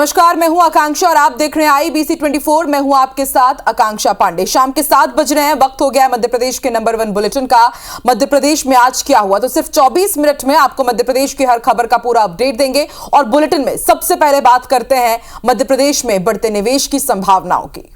नमस्कार, मैं हूं आकांक्षा और आप देख रहे हैं IBC 24। मैं हूं आपके साथ आकांक्षा पांडे। शाम के 7 बज रहे हैं, वक्त हो गया है मध्य प्रदेश के नंबर 1 बुलेटिन का। मध्य प्रदेश में आज क्या हुआ, तो सिर्फ 24 मिनट में आपको मध्य प्रदेश की हर खबर का पूरा अपडेट देंगे। और बुलेटिन में सबसे पहले बात करते हैं मध्य प्रदेश में बढ़ते निवेश की संभावनाओं की।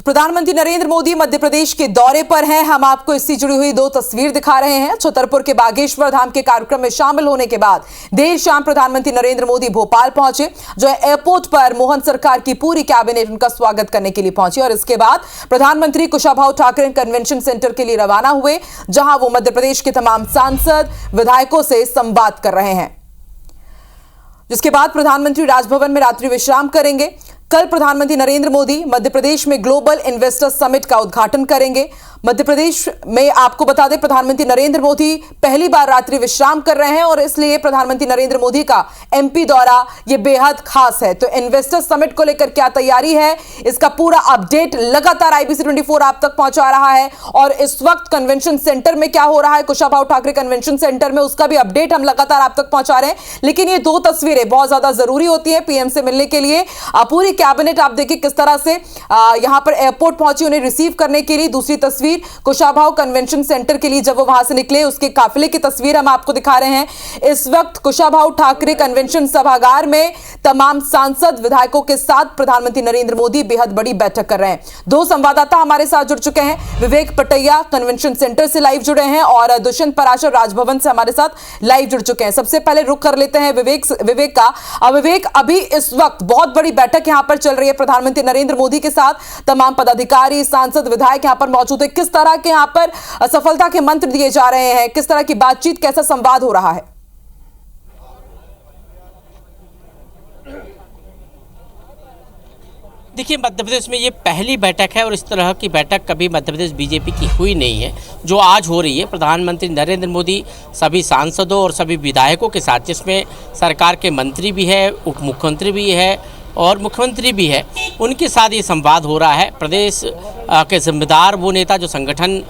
प्रधानमंत्री नरेंद्र मोदी मध्य प्रदेश के दौरे पर हैं। हम आपको इससे जुड़ी हुई 2 तस्वीर दिखा रहे हैं। छतरपुर के बागेश्वर धाम के कार्यक्रम में शामिल होने के बाद देर शाम प्रधानमंत्री नरेंद्र मोदी भोपाल पहुंचे, जो एयरपोर्ट पर मोहन सरकार की पूरी कैबिनेट उनका स्वागत करने के लिए पहुंची। और इसके बाद प्रधानमंत्री कुशाभाऊ ठाकरे कन्वेंशन सेंटर के लिए रवाना हुए, जहां वो मध्य प्रदेश के तमाम सांसद विधायकों से संवाद कर रहे हैं। जिसके बाद प्रधानमंत्री राजभवन में रात्रि विश्राम करेंगे। कल प्रधानमंत्री नरेंद्र मोदी मध्य प्रदेश में ग्लोबल इन्वेस्टर समिट का उद्घाटन करेंगे। मध्य प्रदेश में आपको बता दें, प्रधानमंत्री नरेंद्र मोदी पहली बार रात्रि विश्राम कर रहे हैं और इसलिए प्रधानमंत्री नरेंद्र मोदी का MP दौरा ये बेहद खास है। तो इन्वेस्टर समिट को लेकर क्या तैयारी है, इसका पूरा अपडेट लगातार IBC 24 आप तक पहुंचा रहा है। और इस वक्त कन्वेंशन सेंटर में क्या हो रहा है, कुशाभाऊ ठाकरे कन्वेंशन सेंटर में, उसका भी अपडेट हम लगातार आप तक पहुंचा रहे हैं। लेकिन ये 2 तस्वीरें बहुत ज्यादा जरूरी होती है PM से मिलने के लिए। पूरी कैबिनेट आप देखिए किस तरह से यहां पर एयरपोर्ट पहुंची उन्हें रिसीव करने के लिए। दूसरी तस्वीर कुशाभाऊ कन्वेंशन सेंटर के लिए जब वो वहां से निकले उसके काफिले की तस्वीर हम आपको दिखा रहे हैं। इस वक्त कुशाभाऊ ठाकरे कन्वेंशन सभागार में तमाम सांसद विधायकों के साथ प्रधानमंत्री नरेंद्र मोदी बेहद बड़ी बैठक कर रहे हैं। 2 संवाददाता हमारे साथ जुड़ चुके हैं। विवेक पटैया कन्वेंशन सेंटर से लाइव जुड़े हैं और दुष्यंत पराशर राजभवन से हमारे साथ लाइव जुड़ चुके हैं। सबसे पहले रुख कर लेते हैं विवेक का। विवेक, अभी इस वक्त बहुत बड़ी बैठक यहां पर चल रही है प्रधानमंत्री नरेंद्र मोदी के साथ। तमाम पदाधिकारी, सांसद, विधायक यहां पर मौजूद है। किस तरह के यहां पर सफलता के मंत्र दिए जा रहे हैं, किस तरह की बातचीत, कैसा संवाद हो रहा है? देखिए, मध्य प्रदेश में ये पहली बैठक है और इस तरह की बैठक कभी मध्य प्रदेश बीजेपी की हुई नहीं है जो आज हो रही है। प्रधानमंत्री नरेंद्र मोदी सभी सांसदों और सभी विधायकों के साथ, जिसमें सरकार के मंत्री भी है, उप मुख्यमंत्री भी है और मुख्यमंत्री भी है, उनके साथ ये संवाद हो रहा है। प्रदेश के जिम्मेदार वो नेता जो संगठन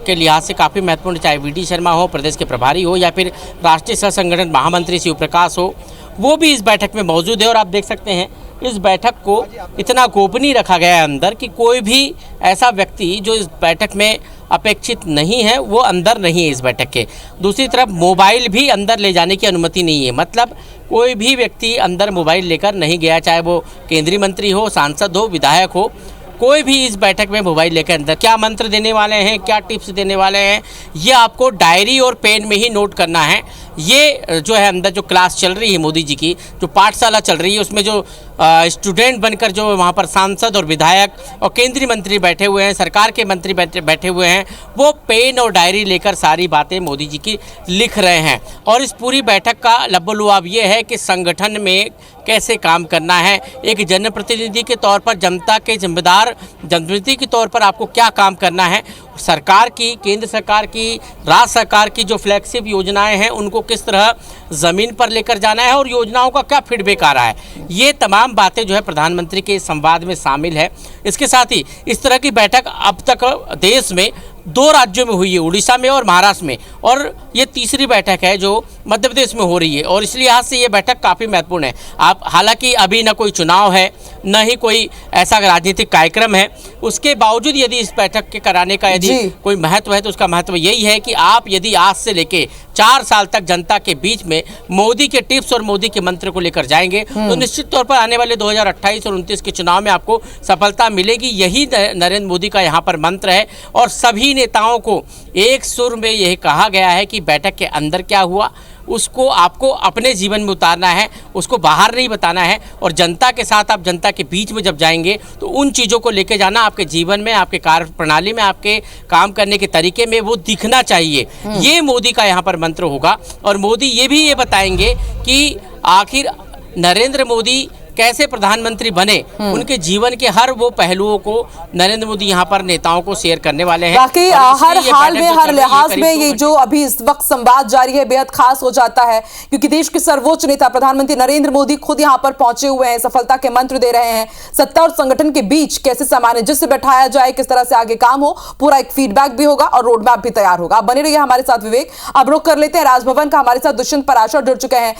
के लिहाज से काफ़ी महत्वपूर्ण, चाहे VD शर्मा हो, प्रदेश के प्रभारी हो, या फिर राष्ट्रीय सह संगठन महामंत्री शिव प्रकाश हो, वो भी इस बैठक में मौजूद है। और आप देख सकते हैं इस बैठक को इतना गोपनीय रखा गया है अंदर कि कोई भी ऐसा व्यक्ति जो इस बैठक में अपेक्षित नहीं है वो अंदर नहीं है इस बैठक के। दूसरी तरफ मोबाइल भी अंदर ले जाने की अनुमति नहीं है, मतलब कोई भी व्यक्ति अंदर मोबाइल लेकर नहीं गया, चाहे वो केंद्रीय मंत्री हो, सांसद हो, विधायक हो, कोई भी इस बैठक में मोबाइल लेकर अंदर। क्या मंत्र देने वाले हैं, क्या टिप्स देने वाले हैं, ये आपको डायरी और पेन में ही नोट करना है। ये जो है अंदर जो क्लास चल रही है मोदी जी की, जो पाठशाला चल रही है, उसमें जो स्टूडेंट बनकर जो वहाँ पर सांसद और विधायक और केंद्रीय मंत्री बैठे हुए हैं, सरकार के मंत्री बैठे हुए हैं, वो पेन और डायरी लेकर सारी बातें मोदी जी की लिख रहे हैं। और इस पूरी बैठक का लबोलुआब ये है कि संगठन में कैसे काम करना है, एक जनप्रतिनिधि के तौर पर, जनता के जिम्मेदार जनप्रतिनिधि के तौर पर आपको क्या काम करना है, सरकार की, केंद्र सरकार की, राज्य सरकार की जो फ्लैगशिप योजनाएं हैं उनको किस तरह ज़मीन पर लेकर जाना है और योजनाओं का क्या फीडबैक आ रहा है, ये तमाम बातें जो है प्रधानमंत्री के संवाद में शामिल है। इसके साथ ही इस तरह की बैठक अब तक देश में 2 राज्यों में हुई है, उड़ीसा में और महाराष्ट्र में, और ये तीसरी बैठक है जो मध्य प्रदेश में हो रही है। और इसलिए यहाँ से ये बैठक काफ़ी महत्वपूर्ण है। आप हालांकि अभी न कोई चुनाव है, न ही कोई ऐसा राजनीतिक कार्यक्रम है, उसके बावजूद यदि इस बैठक के कराने का यदि कोई महत्व है तो उसका महत्व यही है कि आप यदि आज से लेके 4 साल तक जनता के बीच में मोदी के टिप्स और मोदी के मंत्र को लेकर जाएंगे तो निश्चित तौर पर आने वाले 2028 और 29 के चुनाव में आपको सफलता मिलेगी। यही नरेंद्र मोदी का यहाँ पर मंत्र है। और सभी नेताओं को एक सुर में यही कहा गया है कि बैठक के अंदर क्या हुआ उसको आपको अपने जीवन में उतारना है, उसको बाहर नहीं बताना है। और जनता के साथ, आप जनता के बीच में जब जाएंगे तो उन चीज़ों को लेके जाना, आपके जीवन में, आपके कार्य प्रणाली में, आपके काम करने के तरीके में वो दिखना चाहिए। ये मोदी का यहाँ पर मंत्र होगा। और मोदी ये भी ये बताएंगे कि आखिर नरेंद्र मोदी कैसे प्रधानमंत्री बने, उनके जीवन के हर वो पहलुओं को नरेंद्र मोदी यहाँ पर नेताओं को शेयर करने वाले हैं। बाकी हर हाल में, हर लिहाज में ये जो अभी इस वक्त संवाद जारी है बेहद खास हो जाता है, क्योंकि देश के सर्वोच्च नेता प्रधानमंत्री नरेंद्र मोदी खुद यहाँ पर पहुंचे हुए हैं, सफलता के मंत्र दे रहे हैं। सत्ता और संगठन के बीच कैसे सामंजस्य बैठाया जाए, किस तरह से आगे काम हो, पूरा एक फीडबैक भी होगा और रोड मैप भी तैयार होगा। आप बने रहिए हमारे साथ विवेक। अब रुक कर लेते हैं राजभवन का, हमारे साथ दुष्यंत पराशर जुड़ चुके हैं।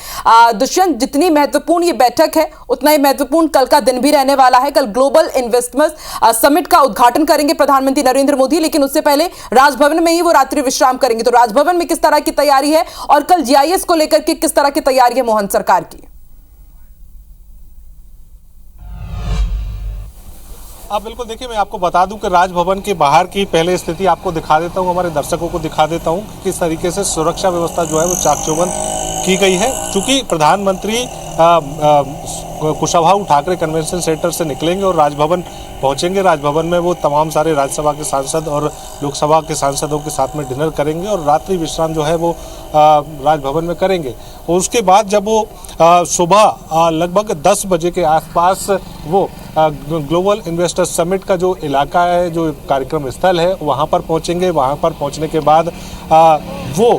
दुष्यंत, जितनी महत्वपूर्ण ये बैठक है उतना ही महत्वपूर्ण कल का दिन भी रहने वाला है। कल ग्लोबल इन्वेस्टमेंट समिट का उद्घाटन करेंगे प्रधानमंत्री नरेंद्र मोदी, लेकिन उससे पहले राजभवन में ही वो रात्रि विश्राम करेंगे। तो राजभवन में किस तरह की तैयारी है और कल जीआईएस को लेकर के किस तरह की तैयारी है मोहन सरकार की? आप बिल्कुल देखिए, मैं आपको बता दूं कि राजभवन के बाहर की पहले स्थिति आपको दिखा देता हूं, हमारे दर्शकों को दिखा देता हूं कि किस तरीके से सुरक्षा व्यवस्था जो है वो चाक चौबंद की गई है। चूंकि प्रधानमंत्री कुशाभाऊ ठाकरे कन्वेंशन सेंटर से निकलेंगे और राजभवन पहुंचेंगे। राजभवन में वो तमाम सारे राज्यसभा के सांसद और लोकसभा के सांसदों के साथ में डिनर करेंगे और रात्रि विश्राम जो है वो राजभवन में करेंगे। और उसके बाद जब वो सुबह लगभग 10 बजे के आसपास वो ग्लोबल इन्वेस्टर समिट का जो इलाका है, जो कार्यक्रम स्थल है, वहाँ पर पहुँचेंगे। वहाँ पर पहुँचने के बाद वो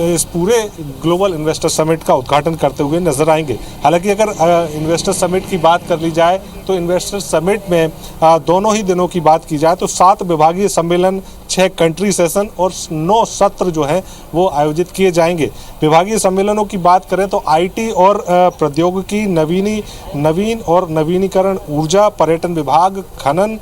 इस पूरे ग्लोबल इन्वेस्टर समिट का उद्घाटन करते हुए नजर आएंगे। हालांकि अगर इन्वेस्टर समिट की बात कर ली जाए तो इन्वेस्टर समिट में दोनों ही दिनों की बात की जाए तो 7 विभागीय सम्मेलन, 6 कंट्री सेशन और 9 सत्र जो है वो आयोजित किए जाएंगे। विभागीय सम्मेलनों की बात करें तो आईटी और प्रौद्योगिकी, नवीन और नवीनीकरण ऊर्जा, पर्यटन विभाग, खनन,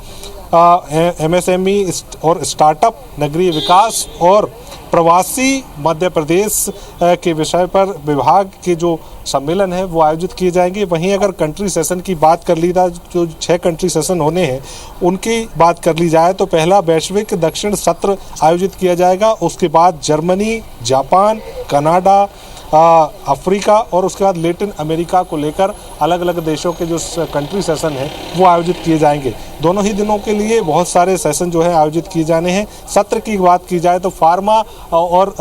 एमएसएमई और स्टार्टअप, नगरीय विकास और प्रवासी मध्य प्रदेश के विषय पर विभाग के जो सम्मेलन है वो आयोजित किए जाएंगे। वहीं अगर कंट्री सेशन की बात कर ली जाए, जो 6 कंट्री सेशन होने हैं उनकी बात कर ली जाए तो पहला वैश्विक दक्षिण सत्र आयोजित किया जाएगा। उसके बाद जर्मनी, जापान, कनाडा, अफ्रीका और उसके बाद लैटिन अमेरिका को लेकर अलग अलग देशों के जो कंट्री सेशन है वो आयोजित किए जाएंगे। दोनों ही दिनों के लिए बहुत सारे सेशन जो है आयोजित किए जाने हैं। सत्र की बात की जाए तो फार्मा और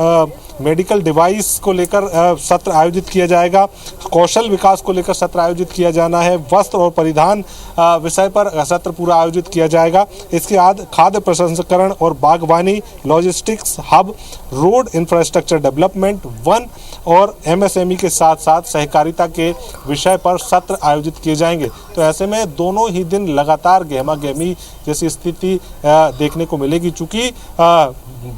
मेडिकल डिवाइस को लेकर सत्र आयोजित किया जाएगा। कौशल विकास को लेकर सत्र आयोजित किया जाना है। वस्त्र और परिधान विषय पर सत्र पूरा आयोजित किया जाएगा। इसके बाद खाद्य प्रसंस्करण और बागवानी, logistics hub, road infrastructure development, one और एमएसएमई के साथ साथ सहकारिता के विषय पर सत्र आयोजित किए जाएंगे। तो ऐसे में दोनों ही दिन लगातार गहमा गहमी जैसी स्थिति देखने को मिलेगी। चूँकि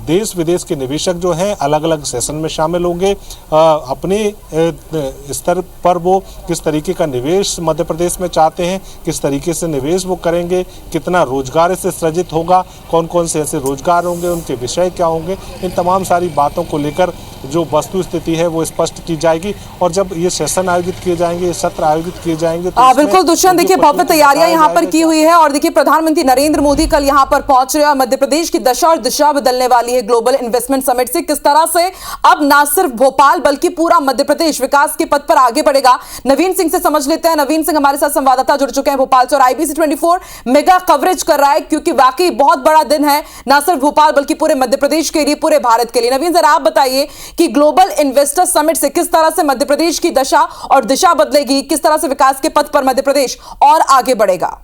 देश विदेश के निवेशक जो हैं अलग अलग सेशन में शामिल होंगे। अपने स्तर पर वो किस तरीके का निवेश मध्य प्रदेश में चाहते हैं, किस तरीके से निवेश वो करेंगे, कितना रोजगार इससे सृजित होगा, कौन कौन से ऐसे रोजगार होंगे, उनके विषय क्या होंगे, इन तमाम सारी बातों को लेकर जो वस्तु स्थिति है वो स्पष्ट की जाएगी। और जब ये सेशन आयोजित किए जाएंगे, सत्र आयोजित किए जाएंगे तो बिल्कुल दुष्यंत, देखिए भव्य तैयारियां यहाँ पर की हुई है और देखिए प्रधानमंत्री नरेंद्र मोदी कल यहाँ पर पहुंच रहे हैं और मध्य प्रदेश की दशा और दिशा बदलने वाली है ग्लोबल इन्वेस्टमेंट समिट से। किस तरह से अब ना सिर्फ भोपाल बल्कि पूरा मध्य प्रदेश विकास के पथ पर आगे बढ़ेगा, नवीन सिंह से समझ लेते हैं। नवीन सिंह हमारे साथ संवाददाता जुड़ चुके हैं भोपाल से और IBC 24 मेगा कवरेज कर रहा है, क्योंकि वाकई बहुत बड़ा दिन है ना सिर्फ भोपाल बल्कि पूरे मध्य प्रदेश के लिए, पूरे भारत के लिए। नवीन, जरा आप बताइए कि ग्लोबल इन्वेस्टर समिट से किस तरह से मध्य प्रदेश की दशा और दिशा बदलेगी, किस तरह से विकास के पथ पर मध्य प्रदेश और आगे बढ़ेगा?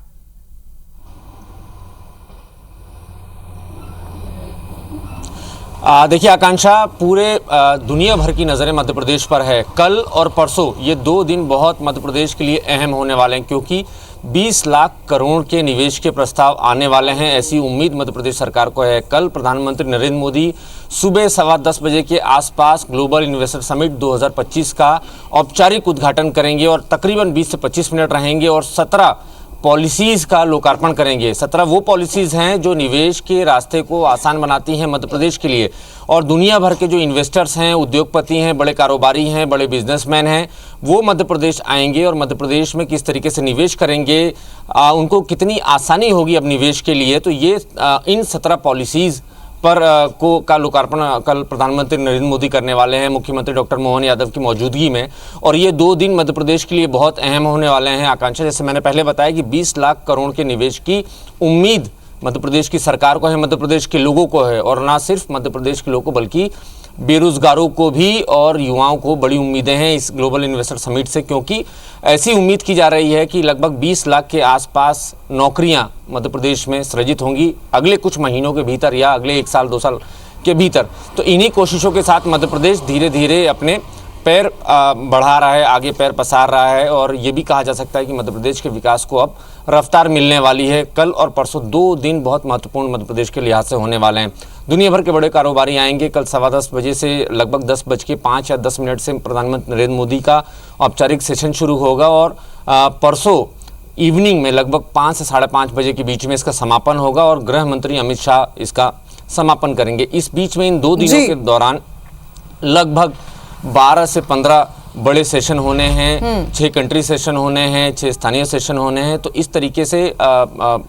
देखिए आकांक्षा, पूरे दुनिया भर की नज़रें मध्य प्रदेश पर है। कल और परसों ये 2 दिन बहुत मध्य प्रदेश के लिए अहम होने वाले हैं, क्योंकि 20 लाख करोड़ के निवेश के प्रस्ताव आने वाले हैं, ऐसी उम्मीद मध्य प्रदेश सरकार को है। कल प्रधानमंत्री नरेंद्र मोदी सुबह 10:15 बजे के आसपास ग्लोबल इन्वेस्टर समिट 2025 का औपचारिक उद्घाटन करेंगे और तकरीबन 20 से 25 मिनट रहेंगे और 17 पॉलिसीज़ का लोकार्पण करेंगे। 17 वो पॉलिसीज़ हैं जो निवेश के रास्ते को आसान बनाती हैं मध्य प्रदेश के लिए। और दुनिया भर के जो इन्वेस्टर्स हैं, उद्योगपति हैं, बड़े कारोबारी हैं, बड़े बिजनेसमैन हैं, वो मध्य प्रदेश आएंगे और मध्य प्रदेश में किस तरीके से निवेश करेंगे, उनको कितनी आसानी होगी अब निवेश के लिए। तो ये इन 17 पॉलिसीज़ पर का लोकार्पण कल प्रधानमंत्री नरेंद्र मोदी करने वाले हैं, मुख्यमंत्री डॉक्टर मोहन यादव की मौजूदगी में। और ये 2 दिन मध्य प्रदेश के लिए बहुत अहम होने वाले हैं। आकांक्षा, जैसे मैंने पहले बताया कि 20 लाख करोड़ के निवेश की उम्मीद मध्य प्रदेश की सरकार को है, मध्य प्रदेश के लोगों को है, और ना सिर्फ मध्य प्रदेश के लोगों को बल्कि बेरोजगारों को भी और युवाओं को बड़ी उम्मीदें हैं इस ग्लोबल इन्वेस्टर समिट से, क्योंकि ऐसी उम्मीद की जा रही है कि लगभग 20 लाख के आसपास नौकरियां मध्य प्रदेश में सृजित होंगी अगले कुछ महीनों के भीतर या अगले 1 साल 2 साल के भीतर। तो इन्हीं कोशिशों के साथ मध्य प्रदेश धीरे धीरे अपने पैर बढ़ा रहा है, आगे पैर पसार रहा है, और ये भी कहा जा सकता है कि मध्य प्रदेश के विकास को अब रफ्तार मिलने वाली है। कल और परसों 2 दिन बहुत महत्वपूर्ण मध्य प्रदेश के लिहाज से होने वाले हैं। दुनिया भर के बड़े कारोबारी आएंगे। कल 10:15 बजे से लगभग 10:05 या 10 मिनट से प्रधानमंत्री नरेंद्र मोदी का औपचारिक सेशन शुरू होगा और परसों इवनिंग में लगभग 5 से 5:30 बजे के बीच में इसका समापन होगा और गृह मंत्री अमित शाह इसका समापन करेंगे। इस बीच में इन 2 दिनों के दौरान लगभग 12 से 15 बड़े सेशन होने हैं, 6 कंट्री सेशन होने हैं, 6 स्थानीय सेशन होने हैं। तो इस तरीके से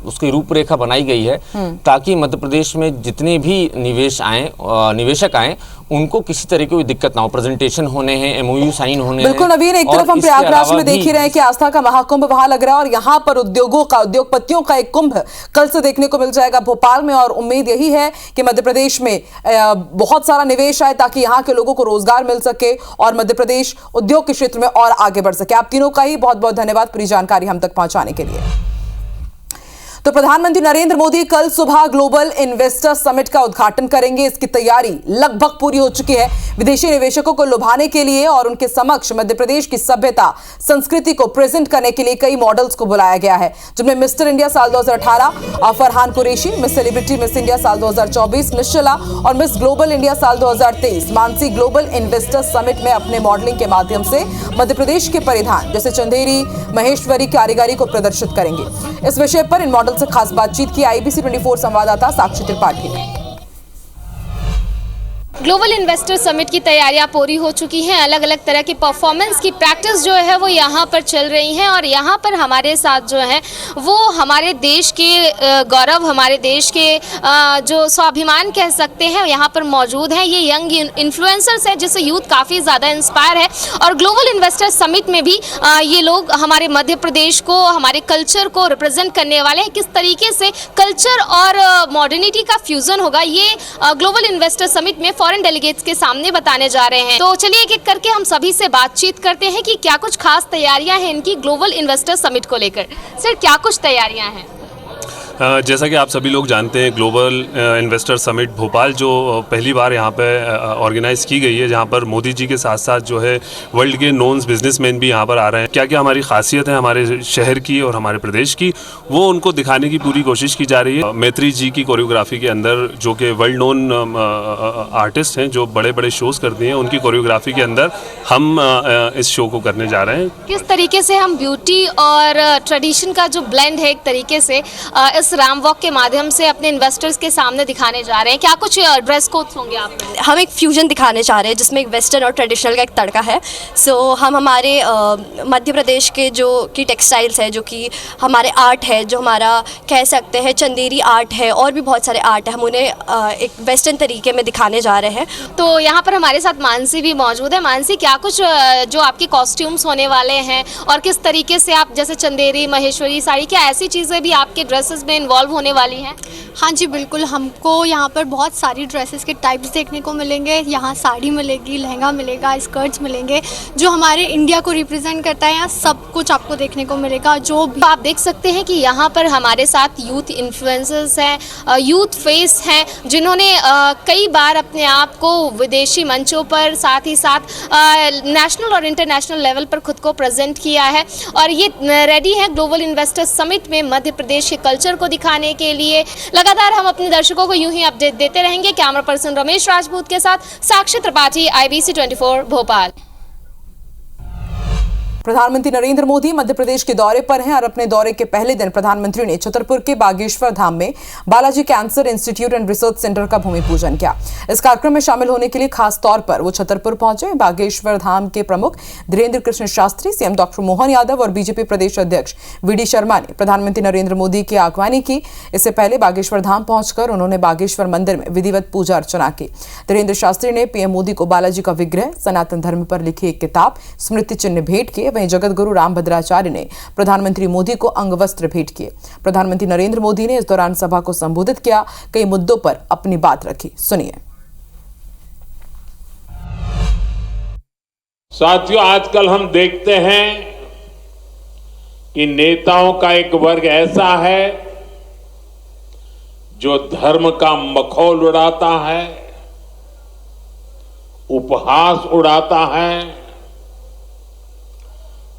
उसकी रूपरेखा बनाई गई है ताकि मध्य प्रदेश में जितने भी निवेशक आए उनको किसी तरह की कोई दिक्कत ना हो। प्रेजेंटेशन होने हैं, MOU साइन होने हैं। बिल्कुल नवीन, एक तरफ हम प्रयागराज में देख ही रहे हैं कि आस्था का महाकुंभ वहां लग रहा है और यहाँ पर उद्योगपतियों का एक कुंभ कल से देखने को मिल जाएगा भोपाल में, और उम्मीद यही है कि मध्य प्रदेश में बहुत सारा निवेश आए ताकि यहाँ के लोगों को रोजगार मिल सके और मध्य प्रदेश उद्योग के क्षेत्र में और आगे बढ़ सके। आप तीनों का ही बहुत बहुत धन्यवाद पूरी जानकारी हम तक पहुंचाने के लिए। तो प्रधानमंत्री नरेंद्र मोदी कल सुबह ग्लोबल इन्वेस्टर समिट का उद्घाटन करेंगे। इसकी तैयारी लगभग पूरी हो चुकी है। विदेशी निवेशकों को लुभाने के लिए और उनके समक्ष मध्य प्रदेश की सभ्यता संस्कृति को प्रेजेंट करने के लिए कई मॉडल्स को बुलाया गया है, जिनमें मिस्टर इंडिया साल 2018 Farhan Qureshi, miss celebrity miss India साल 2024 निश्चला और मिस ग्लोबल इंडिया साल 2023 मानसी ग्लोबल इन्वेस्टर समिट में अपने मॉडलिंग के माध्यम से मध्य प्रदेश के परिधान जैसे चंदेरी महेश्वरी कारीगरी को प्रदर्शित करेंगे। इस विषय पर इन मॉडल से खास बातचीत की IBC 24 संवाददाता साक्षी त्रिपाठी ने। ग्लोबल इन्वेस्टर समिट की तैयारियां पूरी हो चुकी हैं। अलग अलग तरह की परफॉर्मेंस की प्रैक्टिस जो है वो यहाँ पर चल रही है और यहाँ पर हमारे साथ जो है वो हमारे देश के गौरव, हमारे देश के जो स्वाभिमान कह सकते हैं यहाँ पर मौजूद हैं। ये यंग इन्फ्लुएंसर्स हैं जिससे यूथ काफ़ी ज़्यादा इंस्पायर है और ग्लोबल इन्वेस्टर समिट में भी ये लोग हमारे मध्य प्रदेश को, हमारे कल्चर को रिप्रेजेंट करने वाले हैं। किस तरीके से कल्चर और मॉडर्निटी का फ्यूजन होगा ये ग्लोबल इन्वेस्टर समिट में फॉरेन डेलीगेट्स के सामने बताने जा रहे हैं। तो चलिए एक एक करके हम सभी से बातचीत करते हैं कि क्या कुछ खास तैयारियां हैं इनकी ग्लोबल इन्वेस्टर समिट को लेकर। सर, क्या कुछ तैयारियां हैं? जैसा कि आप सभी लोग जानते हैं, ग्लोबल इन्वेस्टर समिट भोपाल जो पहली बार यहाँ पे ऑर्गेनाइज़ की गई है, जहाँ पर मोदी जी के साथ साथ जो है वर्ल्ड के नोन्स बिजनेसमैन भी यहाँ पर आ रहे हैं। क्या क्या हमारी खासियत है हमारे शहर की और हमारे प्रदेश की, वो उनको दिखाने की पूरी कोशिश की जा रही है। मैत्री जी की कोरियोग्राफी के अंदर, जो कि वर्ल्ड नोन आर्टिस्ट हैं, जो बड़े बड़े शोज़ करती हैं, उनकी कोरियोग्राफी के अंदर हम इस शो को करने जा रहे हैं। किस तरीके से हम ब्यूटी और ट्रेडिशन का जो ब्लेंड है एक तरीके से इस राम वॉक के माध्यम से अपने इन्वेस्टर्स के सामने दिखाने जा रहे हैं, क्या कुछ ड्रेस कोड्स होंगे आप? हम एक फ्यूजन दिखाने जा रहे हैं जिसमें एक वेस्टर्न और ट्रेडिशनल का एक तड़का है। सो हम हमारे मध्य प्रदेश के जो कि टेक्सटाइल्स है, जो कि हमारे आर्ट है, जो हमारा कह सकते हैं चंदेरी आर्ट है और भी बहुत सारे आर्ट है, हम उन्हें एक वेस्टर्न तरीके में दिखाने जा रहे हैं। तो यहाँ पर हमारे साथ मानसी भी मौजूद है। मानसी, क्या कुछ जो आपके कॉस्ट्यूम्स होने वाले हैं और किस तरीके से आप जैसे चंदेरी महेश्वरी साड़ी, क्या ऐसी चीज़ें भी आपके ड्रेसेस में इन्वॉल्व होने वाली हैं? हाँ जी बिल्कुल, हमको यहाँ पर बहुत सारी ड्रेसेस के टाइप्स देखने को मिलेंगे। यहाँ साड़ी मिलेगी, लहंगा मिलेगा, स्कर्ट्स मिलेंगे, जो हमारे इंडिया को रिप्रेजेंट करता है। यहाँ सब कुछ आपको देखने को मिलेगा। जो भी आप देख सकते हैं कि यहाँ पर हमारे साथ यूथ इन्फ्लुएंसर्स हैं, यूथ फेस हैं, जिन्होंने कई बार अपने आप को विदेशी मंचों पर, साथ ही साथ नेशनल और इंटरनेशनल लेवल पर खुद को प्रेजेंट किया है और ये रेडी है ग्लोबल इन्वेस्टर समिट में मध्य प्रदेश के कल्चर को दिखाने के लिए। लगातार हम अपने दर्शकों को यूं ही अपडेट देते रहेंगे। कैमरा पर्सन रमेश राजपूत के साथ साक्षी त्रिपाठी, IBC 24 भोपाल। प्रधानमंत्री नरेंद्र मोदी मध्य प्रदेश के दौरे पर हैं और अपने दौरे के पहले दिन प्रधानमंत्री ने छतरपुर के बागेश्वर धाम में Balaji cancer institute and research centre का भूमि पूजन किया। इस कार्यक्रम में शामिल होने के लिए खास तौर पर वो छतरपुर पहुंचे। बागेश्वर धाम के प्रमुख धीरेन्द्र कृष्ण शास्त्री, CM डॉक्टर मोहन यादव और BJP प्रदेश अध्यक्ष VD शर्मा ने प्रधानमंत्री नरेंद्र मोदी की अगवानी की। इससे पहले बागेश्वर धाम पहुंचकर उन्होंने बागेश्वर मंदिर में विधिवत पूजा अर्चना की। धीरेन्द्र शास्त्री ने PM मोदी को बालाजी का विग्रह, सनातन धर्म पर लिखी एक किताब, स्मृति चिन्ह भेंट किए। वहीं जगत गुरु रामभद्राचार्य ने प्रधानमंत्री मोदी को अंगवस्त्र भेंट किए। प्रधानमंत्री नरेंद्र मोदी ने इस दौरान सभा को संबोधित किया, कई मुद्दों पर अपनी बात रखी। सुनिए। साथियों, आजकल हम देखते हैं कि नेताओं का एक वर्ग ऐसा है जो धर्म का मखौल उड़ाता है, उपहास उड़ाता है,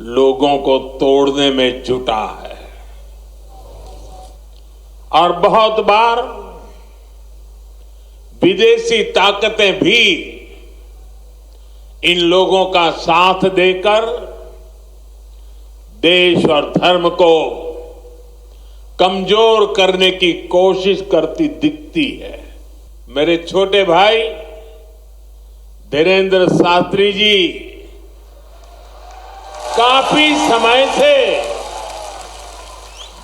लोगों को तोड़ने में जुटा है। और बहुत बार विदेशी ताकतें भी इन लोगों का साथ देकर देश और धर्म को कमजोर करने की कोशिश करती दिखती है। मेरे छोटे भाई धीरेन्द्र शास्त्री जी काफी समय से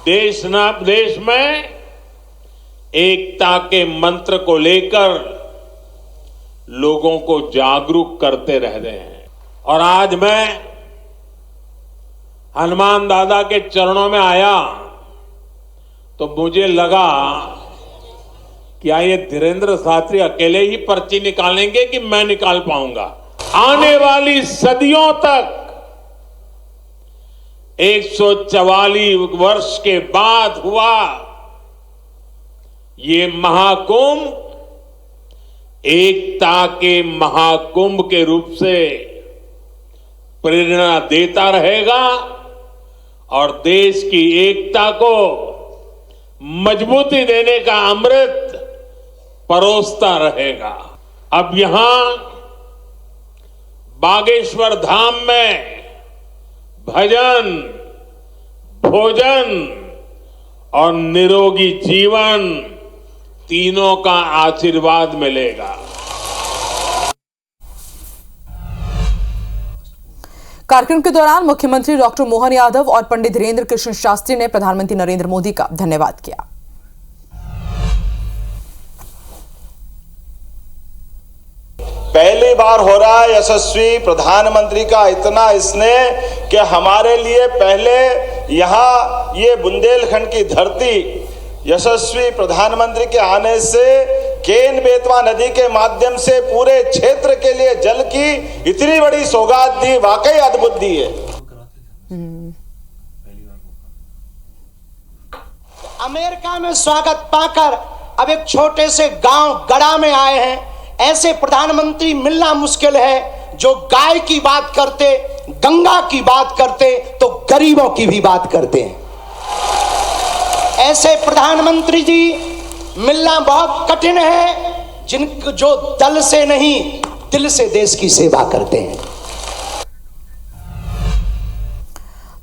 देश में एकता के मंत्र को लेकर लोगों को जागरूक करते रह रहे हैं। और आज मैं हनुमान दादा के चरणों में आया तो मुझे लगा कि ये धीरेन्द्र शास्त्री अकेले ही पर्ची निकालेंगे कि मैं निकाल पाऊंगा। आने वाली सदियों तक 144 वर्ष के बाद हुआ ये महाकुंभ एकता के महाकुंभ के रूप से प्रेरणा देता रहेगा और देश की एकता को मजबूती देने का अमृत परोसता रहेगा। अब यहां बागेश्वर धाम में भजन, भोजन और निरोगी जीवन तीनों का आशीर्वाद मिलेगा। कार्यक्रम के दौरान मुख्यमंत्री डॉक्टर मोहन यादव और पंडित धीरेन्द्र कृष्ण शास्त्री ने प्रधानमंत्री नरेंद्र मोदी का धन्यवाद किया। पहली बार हो रहा है यशस्वी प्रधानमंत्री का इतना स्नेह कि हमारे लिए पहले यहाँ ये बुंदेलखंड की धरती यशस्वी प्रधानमंत्री के आने से केन बेतवा नदी के माध्यम से पूरे क्षेत्र के लिए जल की इतनी बड़ी सौगात दी, वाकई अद्भुत दी है। अमेरिका में स्वागत पाकर अब एक छोटे से गांव गड़ा में आए हैं। ऐसे प्रधानमंत्री मिलना मुश्किल है जो गाय की बात करते, गंगा की बात करते तो गरीबों की भी बात करते हैं। ऐसे प्रधानमंत्री जी मिलना बहुत कठिन है जो दल से नहीं दिल से देश की सेवा करते हैं।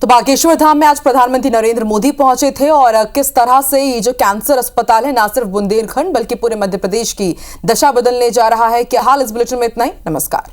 तो बागेश्वर धाम में आज प्रधानमंत्री नरेंद्र मोदी पहुंचे थे और किस तरह से ये जो कैंसर अस्पताल है न सिर्फ बुंदेलखंड बल्कि पूरे मध्य प्रदेश की दशा बदलने जा रहा है। क्या हाल, इस बुलेटिन में इतना ही। नमस्कार।